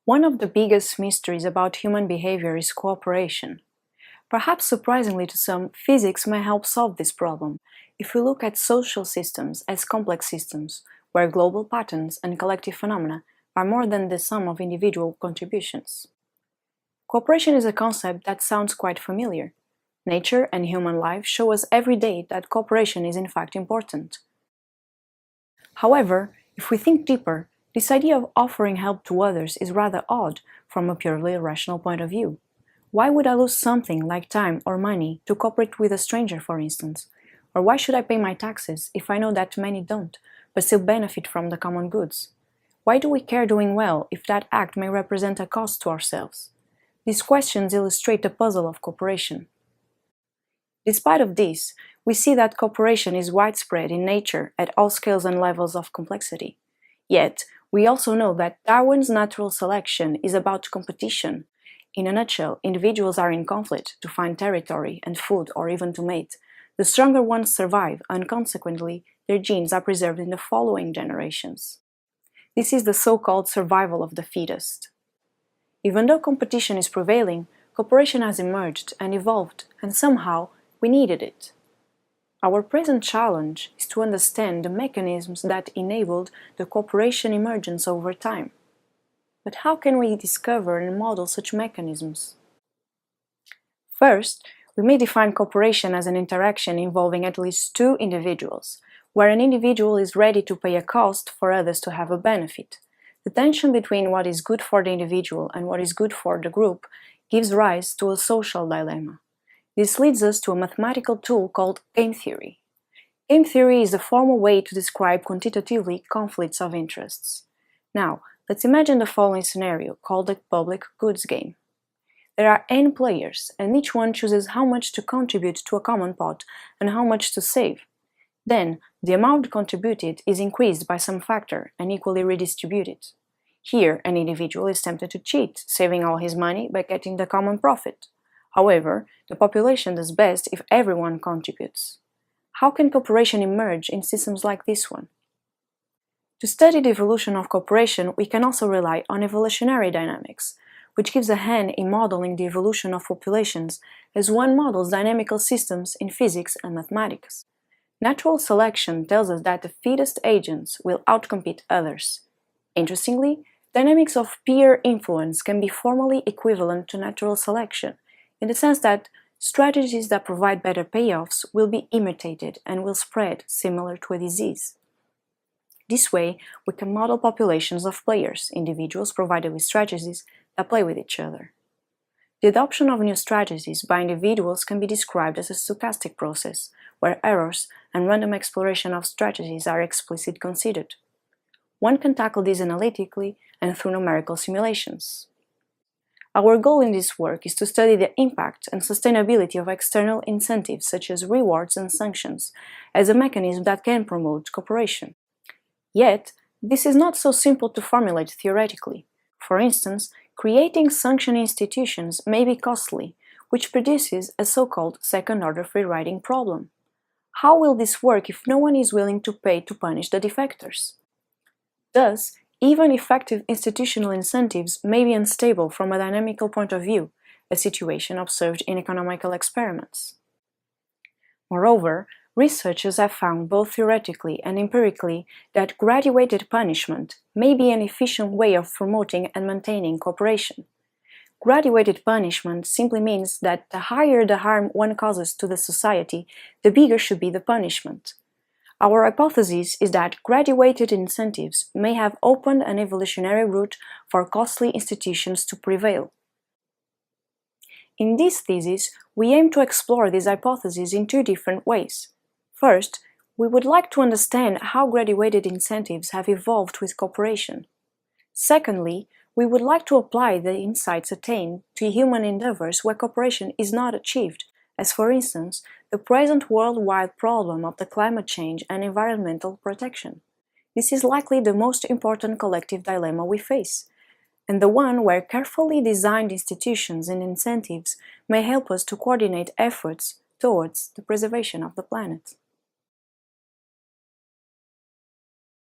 One of the biggest mysteries about human behavior is cooperation. Perhaps surprisingly to some, physics may help solve this problem if we look at social systems as complex systems, where global patterns and collective phenomena are more than the sum of individual contributions. Cooperation is a concept that sounds quite familiar. Nature and human life show us every day that cooperation is in fact important. However, if we think deeper, this idea of offering help to others is rather odd from a purely rational point of view. Why would I lose something like time or money to cooperate with a stranger, for instance? Or why should I pay my taxes if I know that many don't, but still benefit from the common goods? Why do we care doing well if that act may represent a cost to ourselves? These questions illustrate the puzzle of cooperation. Despite of this, we see that cooperation is widespread in nature at all scales and levels of complexity. Yet, we also know that Darwin's natural selection is about competition. In a nutshell, individuals are in conflict to find territory and food or even to mate. The stronger ones survive, and consequently, their genes are preserved in the following generations. This is the so-called survival of the fittest. Even though competition is prevailing, cooperation has emerged and evolved, and somehow we needed it. Our present challenge is to understand the mechanisms that enabled the cooperation emergence over time. But how can we discover and model such mechanisms? First, we may define cooperation as an interaction involving at least two individuals, where an individual is ready to pay a cost for others to have a benefit. The tension between what is good for the individual and what is good for the group gives rise to a social dilemma. This leads us to a mathematical tool called game theory. Game theory is a formal way to describe quantitatively conflicts of interests. Now, let's imagine the following scenario, called the public goods game. There are n players, and each one chooses how much to contribute to a common pot and how much to save. Then, the amount contributed is increased by some factor and equally redistributed. Here, an individual is tempted to cheat, saving all his money by getting the common profit. However, the population does best if everyone contributes. How can cooperation emerge in systems like this one? To study the evolution of cooperation, we can also rely on evolutionary dynamics, which gives a hand in modeling the evolution of populations as one models dynamical systems in physics and mathematics. Natural selection tells us that the fittest agents will outcompete others. Interestingly, dynamics of peer influence can be formally equivalent to natural selection, in the sense that strategies that provide better payoffs will be imitated and will spread, similar to a disease. This way, we can model populations of players, individuals provided with strategies that play with each other. The adoption of new strategies by individuals can be described as a stochastic process, where errors and random exploration of strategies are explicitly considered. One can tackle this analytically and through numerical simulations. Our goal in this work is to study the impact and sustainability of external incentives such as rewards and sanctions as a mechanism that can promote cooperation. Yet, this is not so simple to formulate theoretically. For instance, creating sanction institutions may be costly, which produces a so-called second-order free-riding problem. How will this work if no one is willing to pay to punish the defectors? Thus, even effective institutional incentives may be unstable from a dynamical point of view, a situation observed in economical experiments. Moreover, researchers have found both theoretically and empirically that graduated punishment may be an efficient way of promoting and maintaining cooperation. Graduated punishment simply means that the higher the harm one causes to the society, the bigger should be the punishment. Our hypothesis is that graduated incentives may have opened an evolutionary route for costly institutions to prevail. In this thesis, we aim to explore this hypothesis in two different ways. First, we would like to understand how graduated incentives have evolved with cooperation. Secondly, we would like to apply the insights attained to human endeavors where cooperation is not achieved, as for instance, the present worldwide problem of the climate change and environmental protection. This is likely the most important collective dilemma we face, and the one where carefully designed institutions and incentives may help us to coordinate efforts towards the preservation of the planet.